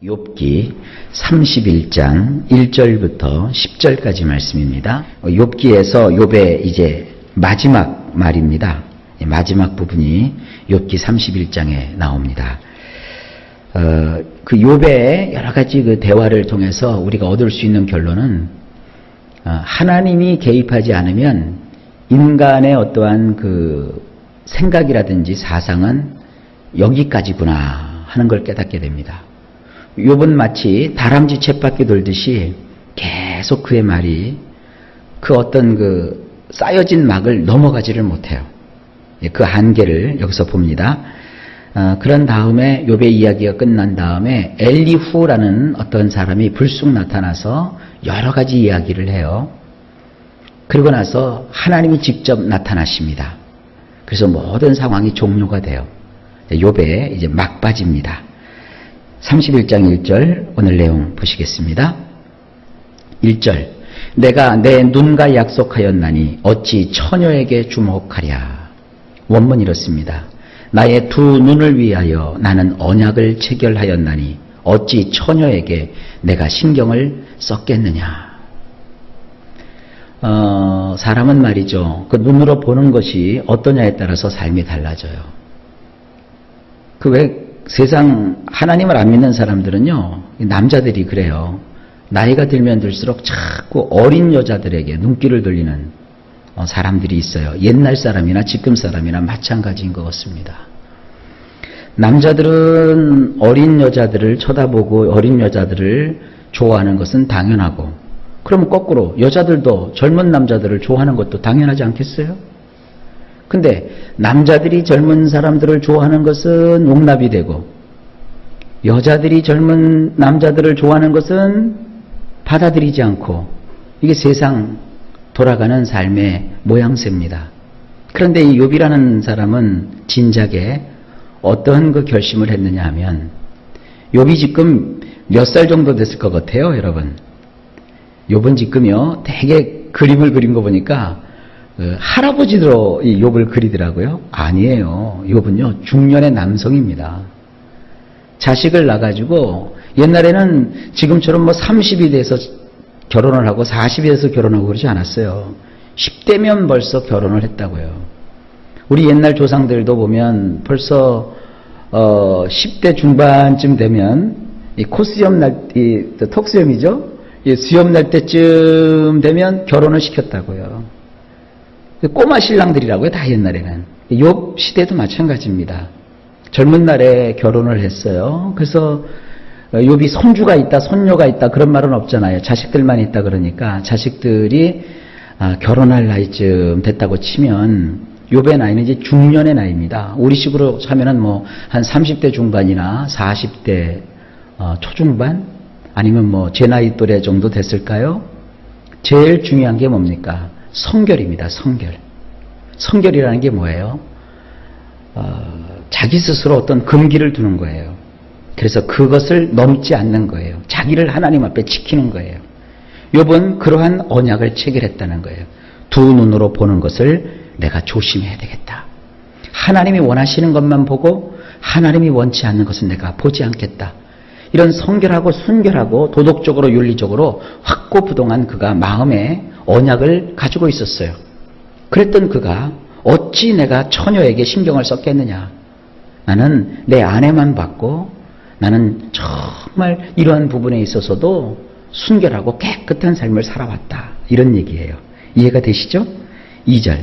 욥기 31장 1절부터 10절까지 말씀입니다. 욥기에서 욥의 이제 마지막 말입니다. 마지막 부분이 욥기 31장에 나옵니다. 그 욥의 여러 가지 그 대화를 통해서 우리가 얻을 수 있는 결론은 하나님이 개입하지 않으면 인간의 어떠한 그 생각이라든지 사상은 여기까지구나 하는 걸 깨닫게 됩니다. 욥은 마치 다람쥐 쳇바퀴 돌듯이 계속 그의 말이 그 어떤 그 쌓여진 막을 넘어가지를 못해요. 그 한계를 여기서 봅니다. 그런 다음에 욥의 이야기가 끝난 다음에 엘리후라는 어떤 사람이 불쑥 나타나서 여러 가지 이야기를 해요. 그리고 나서 하나님이 직접 나타나십니다. 그래서 모든 상황이 종료가 돼요. 욥의 이제 막바지입니다. 31장 1절 오늘 내용 보시겠습니다. 1절 내가 내 눈과 약속하였나니 어찌 처녀에게 주목하랴. 원문 이렇습니다. 나의 두 눈을 위하여 나는 언약을 체결하였나니 어찌 처녀에게 내가 신경을 썼겠느냐. 사람은 말이죠. 그 눈으로 보는 것이 어떠냐에 따라서 삶이 달라져요. 그 왜 세상 하나님을 안 믿는 사람들은요, 남자들이 그래요. 나이가 들면 들수록 자꾸 어린 여자들에게 눈길을 돌리는 사람들이 있어요. 옛날 사람이나 지금 사람이나 마찬가지인 것 같습니다. 남자들은 어린 여자들을 쳐다보고 어린 여자들을 좋아하는 것은 당연하고, 그러면 거꾸로 여자들도 젊은 남자들을 좋아하는 것도 당연하지 않겠어요? 근데 남자들이 젊은 사람들을 좋아하는 것은 용납이 되고 여자들이 젊은 남자들을 좋아하는 것은 받아들이지 않고, 이게 세상 돌아가는 삶의 모양새입니다. 그런데 이 욥이라는 사람은 진작에 어떤 그 결심을 했느냐 하면, 욥이 지금 몇 살 정도 됐을 것 같아요, 여러분? 욥은 지금요, 되게 그림을 그린 거 보니까 할아버지로 이 욥을 그리더라고요. 아니에요. 욥은요, 중년의 남성입니다. 자식을 낳아가지고, 옛날에는 지금처럼 뭐 30이 돼서 결혼을 하고 40이 돼서 결혼하고 그러지 않았어요. 10대면 벌써 결혼을 했다고요. 우리 옛날 조상들도 보면 벌써 10대 중반쯤 되면 이 코수염 이 턱수염이죠? 이 수염 날 때쯤 되면 결혼을 시켰다고요. 꼬마 신랑들이라고요, 다 옛날에는. 욥 시대도 마찬가지입니다. 젊은 날에 결혼을 했어요. 그래서 욥이 손주가 있다, 손녀가 있다 그런 말은 없잖아요. 자식들만 있다 그러니까 자식들이 결혼할 나이쯤 됐다고 치면 욥의 나이는 이제 중년의 나이입니다. 우리식으로 하면은 뭐 한 30대 중반이나 40대 초중반 아니면 뭐 제 나이 또래 정도 됐을까요? 제일 중요한 게 뭡니까? 성결입니다. 성결. 성결이라는 게 뭐예요? 자기 스스로 어떤 금기를 두는 거예요. 그래서 그것을 넘지 않는 거예요. 자기를 하나님 앞에 지키는 거예요. 욥은 그러한 언약을 체결했다는 거예요. 두 눈으로 보는 것을 내가 조심해야 되겠다. 하나님이 원하시는 것만 보고 하나님이 원치 않는 것은 내가 보지 않겠다. 이런 성결하고 순결하고 도덕적으로 윤리적으로 확고부동한 그가 마음에 언약을 가지고 있었어요. 그랬던 그가 어찌 내가 처녀에게 신경을 썼겠느냐. 나는 내 아내만 봤고 나는 정말 이러한 부분에 있어서도 순결하고 깨끗한 삶을 살아왔다. 이런 얘기예요. 이해가 되시죠? 2절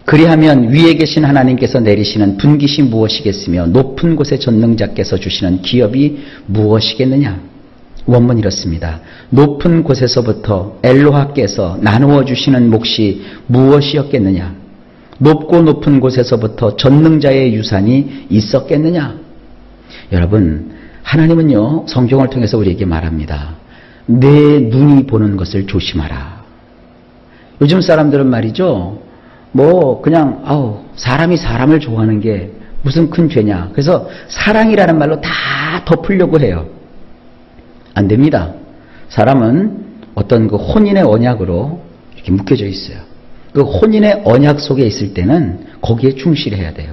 그리하면 위에 계신 하나님께서 내리시는 분깃이 무엇이겠으며 높은 곳의 전능자께서 주시는 기업이 무엇이겠느냐. 원문 이렇습니다. 높은 곳에서부터 엘로하께서 나누어 주시는 몫이 무엇이었겠느냐. 높고 높은 곳에서부터 전능자의 유산이 있었겠느냐. 여러분, 하나님은요, 성경을 통해서 우리에게 말합니다. 내 눈이 보는 것을 조심하라. 요즘 사람들은 말이죠, 뭐 그냥 사람이 사람을 좋아하는 게 무슨 큰 죄냐. 그래서 사랑이라는 말로 다 덮으려고 해요. 안 됩니다. 사람은 어떤 그 혼인의 언약으로 이렇게 묶여져 있어요. 그 혼인의 언약 속에 있을 때는 거기에 충실해야 돼요.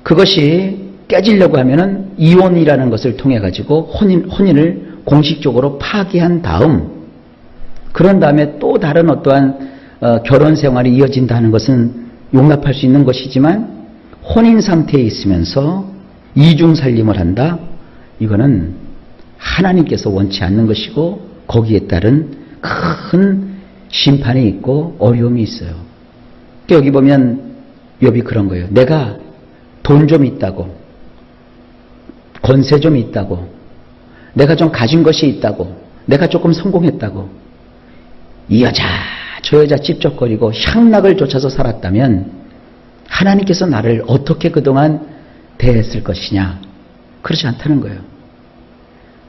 그것이 깨지려고 하면은 이혼이라는 것을 통해 가지고 혼인을 공식적으로 파기한 다음, 그런 다음에 또 다른 어떠한 결혼 생활이 이어진다는 것은 용납할 수 있는 것이지만, 혼인 상태에 있으면서 이중 살림을 한다? 이거는 하나님께서 원치 않는 것이고, 거기에 따른 큰 심판이 있고 어려움이 있어요. 여기 보면 욥이 그런 거예요. 내가 돈 좀 있다고, 권세 좀 있다고, 내가 좀 가진 것이 있다고, 내가 조금 성공했다고, 이 여자 저 여자 찝쩍거리고 향락을 쫓아서 살았다면 하나님께서 나를 어떻게 그동안 대했을 것이냐? 그렇지 않다는 거예요.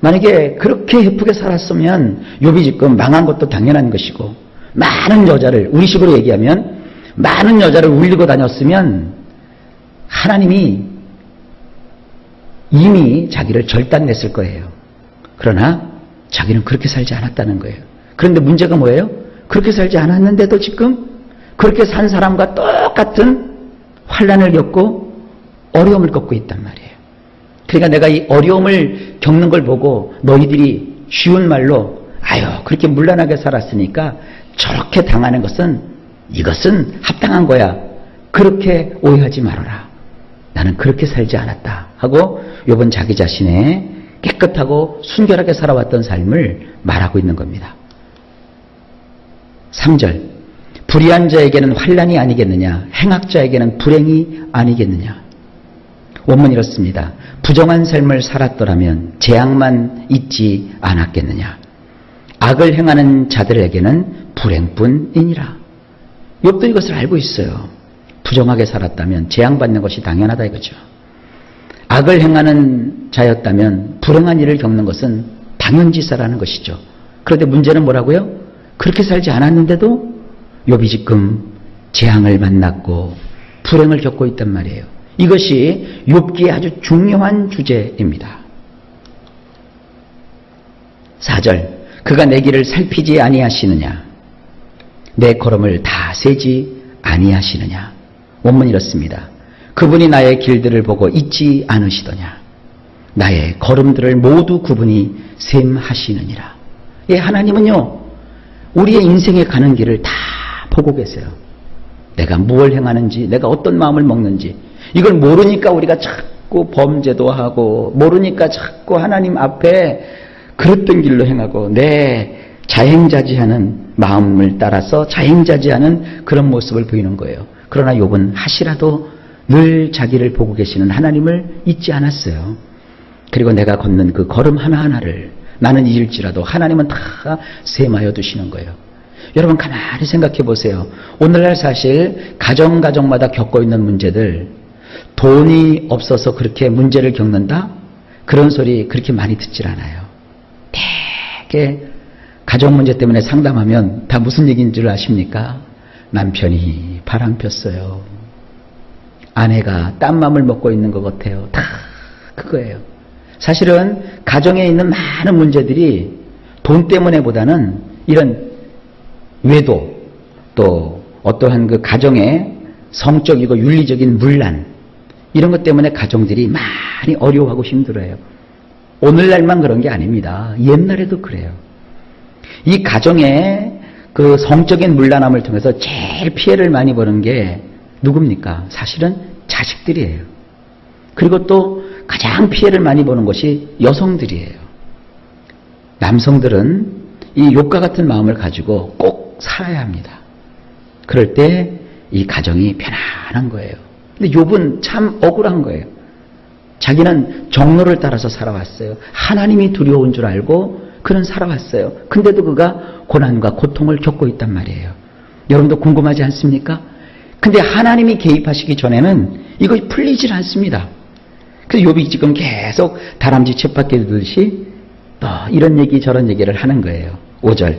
만약에 그렇게 예쁘게 살았으면 욥이 지금 망한 것도 당연한 것이고, 많은 여자를, 우리 식으로 얘기하면 많은 여자를 울리고 다녔으면 하나님이 이미 자기를 절단냈을 거예요. 그러나 자기는 그렇게 살지 않았다는 거예요. 그런데 문제가 뭐예요? 그렇게 살지 않았는데도 지금 그렇게 산 사람과 똑같은 환난을 겪고 어려움을 겪고 있단 말이에요. 그러니까 내가 이 어려움을 겪는 걸 보고 너희들이 쉬운 말로 아유 그렇게 문란하게 살았으니까 저렇게 당하는 것은, 이것은 합당한 거야, 그렇게 오해하지 말아라. 나는 그렇게 살지 않았다 하고 욥은 자기 자신의 깨끗하고 순결하게 살아왔던 삶을 말하고 있는 겁니다. 3절, 불의한 자에게는 환난이 아니겠느냐, 행악자에게는 불행이 아니겠느냐. 원문이 이렇습니다. 부정한 삶을 살았더라면 재앙만 있지 않았겠느냐. 악을 행하는 자들에게는 불행뿐이니라. 욥도 이것을 알고 있어요. 부정하게 살았다면 재앙받는 것이 당연하다 이거죠. 악을 행하는 자였다면 불행한 일을 겪는 것은 당연지사라는 것이죠. 그런데 문제는 뭐라고요? 그렇게 살지 않았는데도 욥이 지금 재앙을 만났고 불행을 겪고 있단 말이에요. 이것이 욥기의 아주 중요한 주제입니다. 4절, 그가 내 길을 살피지 아니하시느냐, 내 걸음을 다 세지 아니하시느냐. 원문이 이렇습니다. 그분이 나의 길들을 보고 잊지 않으시더냐, 나의 걸음들을 모두 그분이 셈하시느니라. 예, 하나님은요 우리의 인생에 가는 길을 다 보고 계세요. 내가 무엇을 행하는지, 내가 어떤 마음을 먹는지, 이걸 모르니까 우리가 자꾸 범죄도 하고, 모르니까 자꾸 하나님 앞에 그릇된 길로 행하고, 내 자행자지하는 마음을 따라서 자행자지하는 그런 모습을 보이는 거예요. 그러나 욥은 하시라도 늘 자기를 보고 계시는 하나님을 잊지 않았어요. 그리고 내가 걷는 그 걸음 하나하나를 나는 잊을지라도 하나님은 다 셈하여 두시는 거예요. 여러분 가만히 생각해 보세요. 오늘날 사실 가정마다 겪고 있는 문제들, 돈이 없어서 그렇게 문제를 겪는다? 그런 소리 그렇게 많이 듣질 않아요. 되게 가정 문제 때문에 상담하면 다 무슨 얘기인 줄 아십니까? 남편이 바람 폈어요. 아내가 딴 맘을 먹고 있는 것 같아요. 다 그거예요. 사실은 가정에 있는 많은 문제들이 돈 때문에 보다는 이런 외도, 또 어떠한 그 가정의 성적이고 윤리적인 문란, 이런 것 때문에 가정들이 많이 어려워하고 힘들어요. 오늘날만 그런 게 아닙니다. 옛날에도 그래요. 이 가정의 그 성적인 문란함을 통해서 제일 피해를 많이 보는 게 누굽니까? 사실은 자식들이에요. 그리고 또 가장 피해를 많이 보는 것이 여성들이에요. 남성들은 이 욥과 같은 마음을 가지고 꼭 살아야 합니다. 그럴 때 이 가정이 편안한 거예요. 근데 욥은 참 억울한 거예요. 자기는 정로를 따라서 살아왔어요. 하나님이 두려운 줄 알고 그는 살아왔어요. 근데도 그가 고난과 고통을 겪고 있단 말이에요. 여러분도 궁금하지 않습니까? 근데 하나님이 개입하시기 전에는 이거 풀리질 않습니다. 그래서 욥이 지금 계속 다람쥐 쳇바퀴 돌듯이 또 이런 얘기 저런 얘기를 하는 거예요. 5절,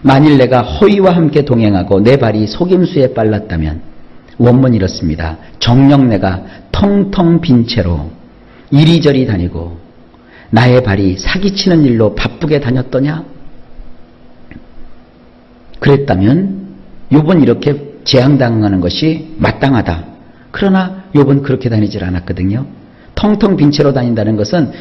만일 내가 허위와 함께 동행하고 내 발이 속임수에 빨랐다면, 원문이 이렇습니다. 정녕 내가 텅텅 빈 채로 이리저리 다니고 나의 발이 사기치는 일로 바쁘게 다녔더냐? 그랬다면 욥은 이렇게 재앙당하는 것이 마땅하다. 그러나 욥은 그렇게 다니질 않았거든요. 텅텅 빈 채로 다닌다는 것은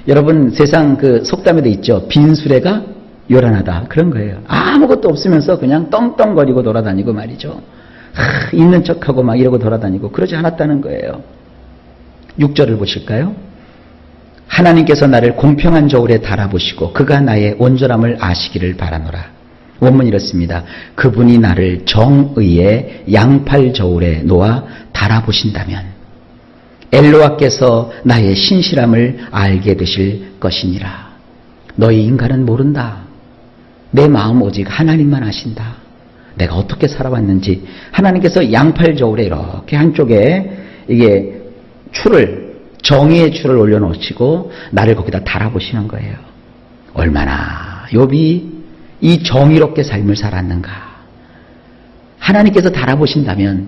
여러분 세상 그 속담에도 있죠. 빈수레가 요란하다. 그런 거예요. 아무것도 없으면서 그냥 떵떵거리고 돌아다니고 말이죠. 있는 척하고 막 이러고 돌아다니고 그러지 않았다는 거예요. 6절을 보실까요? 하나님께서 나를 공평한 저울에 달아보시고 그가 나의 온전함을 아시기를 바라노라. 원문이 이렇습니다. 그분이 나를 정의의 양팔 저울에 놓아 달아보신다면 엘로와께서 나의 신실함을 알게 되실 것이니라. 너희 인간은 모른다. 내 마음 오직 하나님만 아신다. 내가 어떻게 살아왔는지 하나님께서 양팔 저울에 이렇게 한쪽에 이게 정의의 줄을 올려놓으시고 나를 거기다 달아보시는 거예요. 얼마나 욥이 이 정의롭게 삶을 살았는가. 하나님께서 달아보신다면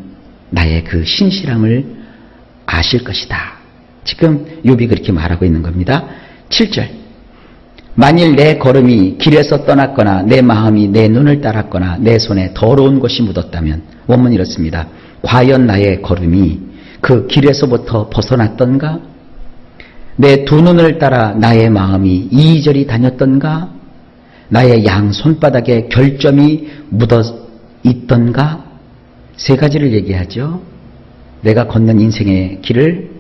나의 그 신실함을 아실 것이다. 지금 욥이 그렇게 말하고 있는 겁니다. 7절. 만일 내 걸음이 길에서 떠났거나 내 마음이 내 눈을 따랐거나 내 손에 더러운 것이 묻었다면 원문이 이렇습니다. 과연 나의 걸음이 그 길에서부터 벗어났던가? 내 두 눈을 따라 나의 마음이 이리저리 다녔던가? 나의 양 손바닥에 결점이 묻어 있던가? 세 가지를 얘기하죠. 내가 걷는 인생의 길을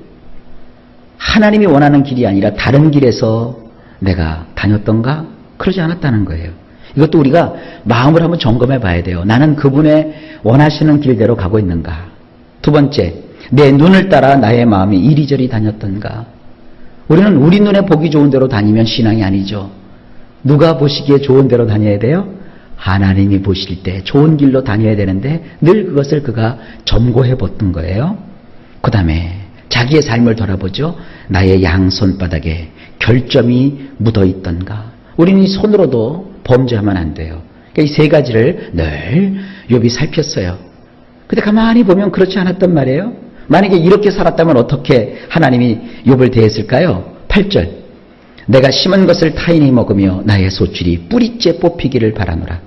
하나님이 원하는 길이 아니라 다른 길에서 내가 다녔던가? 그러지 않았다는 거예요. 이것도 우리가 마음을 한번 점검해 봐야 돼요. 나는 그분의 원하시는 길대로 가고 있는가? 두 번째, 내 눈을 따라 나의 마음이 이리저리 다녔던가? 우리는 우리 눈에 보기 좋은 대로 다니면 신앙이 아니죠. 누가 보시기에 좋은 대로 다녀야 돼요? 하나님이 보실 때 좋은 길로 다녀야 되는데 늘 그것을 그가 점고해 봤던 거예요. 그 다음에 자기의 삶을 돌아보죠. 나의 양손바닥에 결점이 묻어 있던가? 우리는 이 손으로도 범죄하면 안 돼요. 그러니까 이 세 가지를 늘 욥이 살폈어요. 근데 가만히 보면 그렇지 않았단 말이에요. 만약에 이렇게 살았다면 어떻게 하나님이 욥을 대했을까요? 8절. 내가 심은 것을 타인이 먹으며 나의 소출이 뿌리째 뽑히기를 바라노라.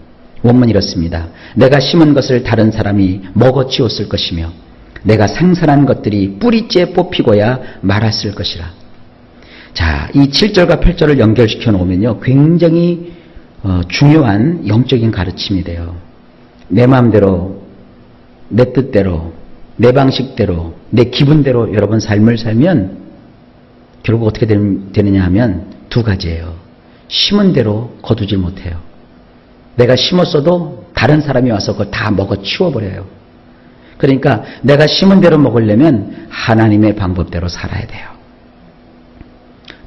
원문이 이렇습니다. 내가 심은 것을 다른 사람이 먹어치웠을 것이며 내가 생산한 것들이 뿌리째 뽑히고야 말았을 것이라. 자, 이 7절과 8절을 연결시켜 놓으면요, 굉장히 중요한 영적인 가르침이 돼요. 내 마음대로, 내 뜻대로, 내 방식대로, 내 기분대로 여러분 삶을 살면 결국 어떻게 되느냐 하면 두 가지예요. 심은 대로 거두질 못해요. 내가 심었어도 다른 사람이 와서 그걸 다 먹어 치워버려요. 그러니까 내가 심은 대로 먹으려면 하나님의 방법대로 살아야 돼요.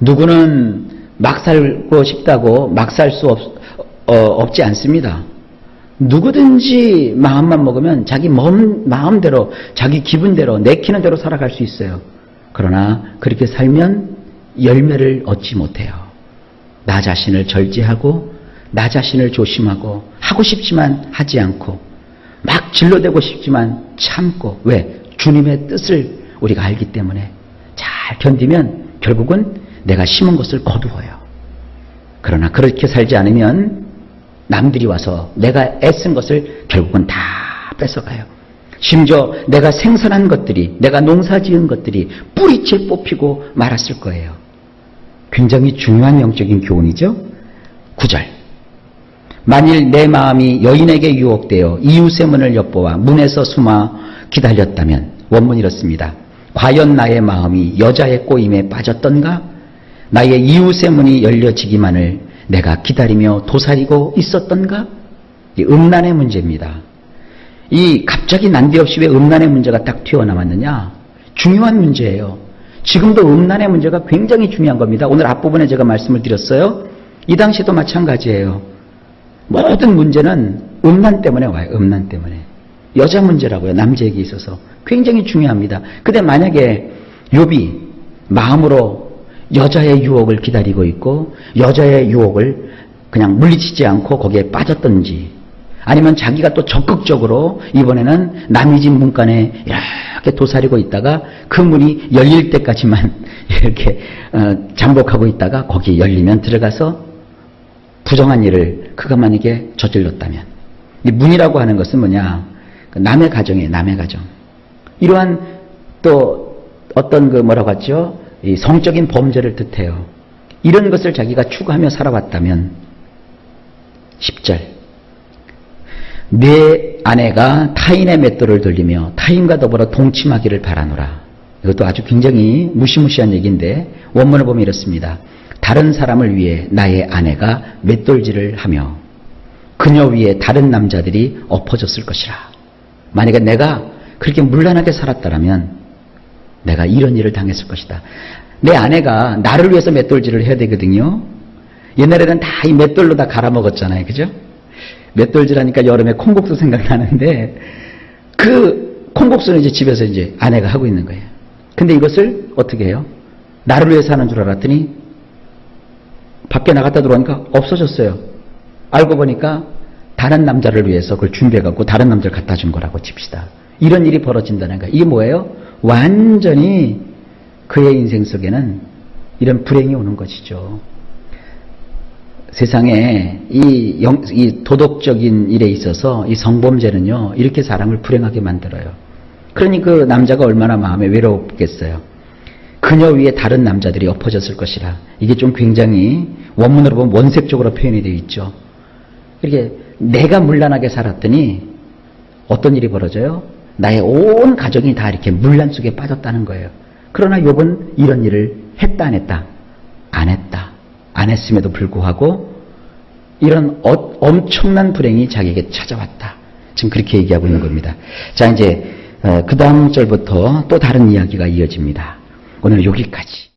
누구는 막 살고 싶다고 막 살 수 없지 않습니다. 누구든지 마음만 먹으면 자기 마음대로, 자기 기분대로, 내키는 대로 살아갈 수 있어요. 그러나 그렇게 살면 열매를 얻지 못해요. 나 자신을 절제하고 나 자신을 조심하고 하고 싶지만 하지 않고 막 질러대고 싶지만 참고, 왜? 주님의 뜻을 우리가 알기 때문에 잘 견디면 결국은 내가 심은 것을 거두어요. 그러나 그렇게 살지 않으면 남들이 와서 내가 애쓴 것을 결국은 다 뺏어가요. 심지어 내가 생산한 것들이, 내가 농사지은 것들이 뿌리째 뽑히고 말았을 거예요. 굉장히 중요한 영적인 교훈이죠. 9절. 만일 내 마음이 여인에게 유혹되어 이웃의 문을 엿보아 문에서 숨어 기다렸다면, 원문이 이렇습니다. 과연 나의 마음이 여자의 꼬임에 빠졌던가? 나의 이웃의 문이 열려지기만을 내가 기다리며 도사리고 있었던가? 이 음란의 문제입니다. 이 갑자기 난데없이 왜 음란의 문제가 딱 튀어나왔느냐? 중요한 문제예요. 지금도 음란의 문제가 굉장히 중요한 겁니다. 오늘 앞부분에 제가 말씀을 드렸어요. 이 당시도 마찬가지예요. 모든 문제는 음란 때문에 와요. 음란 때문에. 여자 문제라고요. 남자에게 있어서. 굉장히 중요합니다. 근데 만약에 욥이 마음으로 여자의 유혹을 기다리고 있고 여자의 유혹을 그냥 물리치지 않고 거기에 빠졌던지, 아니면 자기가 또 적극적으로 이번에는 남의 집 문간에 이렇게 도사리고 있다가 그 문이 열릴 때까지만 이렇게 잠복하고 있다가 거기 열리면 들어가서 부정한 일을 그가 만약에 저질렀다면, 이 문이라고 하는 것은 뭐냐? 남의 가정이에요. 남의 가정. 이러한 또 어떤 그 뭐라고 하죠? 이 성적인 범죄를 뜻해요. 이런 것을 자기가 추구하며 살아왔다면 10절 내 아내가 타인의 맷돌을 돌리며 타인과 더불어 동침하기를 바라노라. 이것도 아주 굉장히 무시무시한 얘기인데 원문을 보면 이렇습니다. 다른 사람을 위해 나의 아내가 맷돌질을 하며 그녀 위에 다른 남자들이 엎어졌을 것이라. 만약에 내가 그렇게 문란하게 살았다면 내가 이런 일을 당했을 것이다. 내 아내가 나를 위해서 맷돌질을 해야 되거든요. 옛날에는 다 이 맷돌로 다 갈아먹었잖아요. 그죠? 맷돌질하니까 여름에 콩국수 생각나는데 그 콩국수는 이제 집에서 이제 아내가 하고 있는 거예요. 근데 이것을 어떻게 해요? 나를 위해서 하는 줄 알았더니 밖에 나갔다 들어오니까 없어졌어요. 알고 보니까 다른 남자를 위해서 그걸 준비해갖고 다른 남자를 갖다 준 거라고 칩시다. 이런 일이 벌어진다는 거예요. 이게 뭐예요? 완전히 그의 인생 속에는 이런 불행이 오는 것이죠. 세상에 이 도덕적인 일에 있어서 이 성범죄는요, 이렇게 사람을 불행하게 만들어요. 그러니 그 남자가 얼마나 마음에 외롭겠어요. 그녀 위에 다른 남자들이 엎어졌을 것이라. 이게 좀 굉장히 원문으로 보면 원색적으로 표현이 되어 있죠. 이렇게 내가 문란하게 살았더니 어떤 일이 벌어져요? 나의 온 가정이 다 이렇게 문란 속에 빠졌다는 거예요. 그러나 욥은 이런 일을 했다 안 했다? 안 했다. 안 했음에도 불구하고 이런 엄청난 불행이 자기에게 찾아왔다. 지금 그렇게 얘기하고 있는 겁니다. 자, 이제 그 다음 절부터 또 다른 이야기가 이어집니다. 오늘 여기까지.